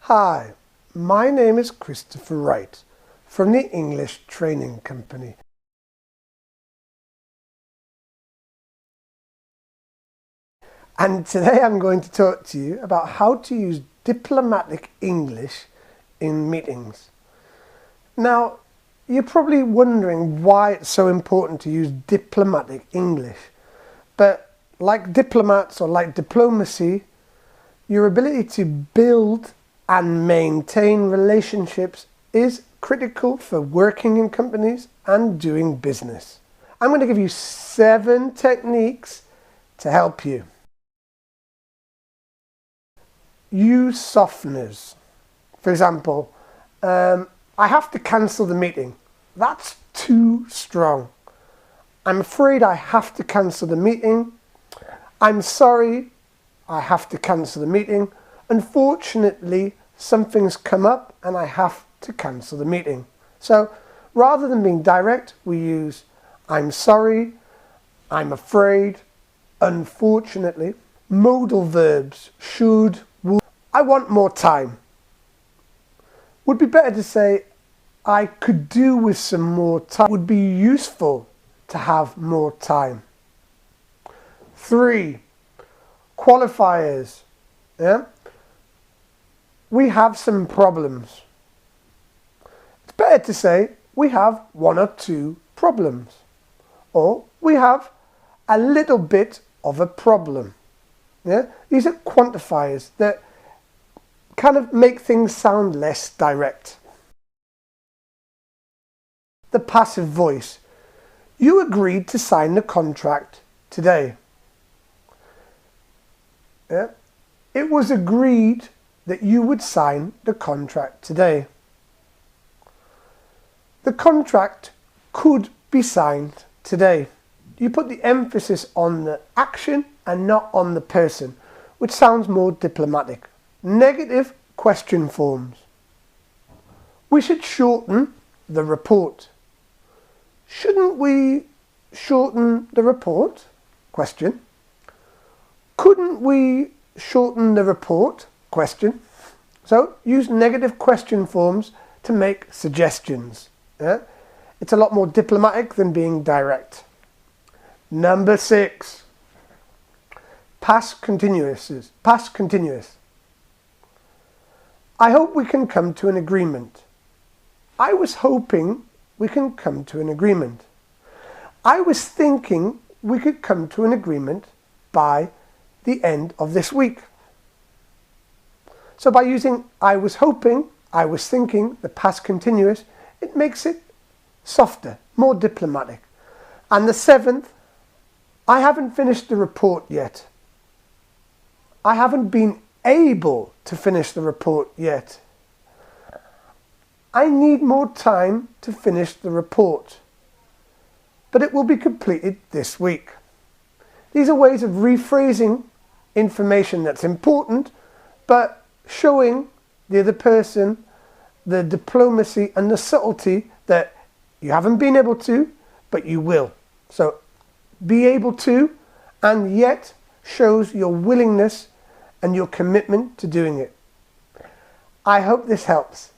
Hi, my name is Christopher Wright from the English Training Company. And today I'm going to talk to you about how to use diplomatic English in meetings. Now, you're probably wondering why it's so important to use diplomatic English. But like diplomats or like diplomacy, your ability to build and maintain relationships is critical for working in companies and doing business. I'm going to give you 7 techniques to help you. Use softeners. For example, I have to cancel the meeting. That's too strong. I'm afraid I have to cancel the meeting. I'm sorry, I have to cancel the meeting. Unfortunately, something's come up and I have to cancel the meeting. So rather than being direct, we use I'm sorry, I'm afraid, unfortunately. Modal verbs, should, would. I want more time. Would be better to say I could do with some more time. Would be useful to have more time. 3. Qualifiers. Yeah? We have some problems. It's better to say we have 1 or 2 problems. Or we have a little bit of a problem. Yeah? These are quantifiers that kind of make things sound less direct. The passive voice. You agreed to sign the contract today. Yeah? It was agreed that you would sign the contract today. The contract could be signed today. You put the emphasis on the action and not on the person, which sounds more diplomatic. Negative question forms. We should shorten the report. Shouldn't we shorten the report? Question. Couldn't we shorten the report? Question. So use negative question forms to make suggestions. Yeah? It's a lot more diplomatic than being direct. Number 6. Past continuous. Past continuous. I hope we can come to an agreement. I was hoping we can come to an agreement. I was thinking we could come to an agreement by the end of this week. So by using I was hoping, I was thinking, the past continuous, it makes it softer, more diplomatic. And the 7th, I haven't finished the report yet. I haven't been able to finish the report yet. I need more time to finish the report, but it will be completed this week. These are ways of rephrasing information that's important, but showing the other person the diplomacy and the subtlety that you haven't been able to, but you will. So be able to, and yet shows your willingness and your commitment to doing it. I hope this helps.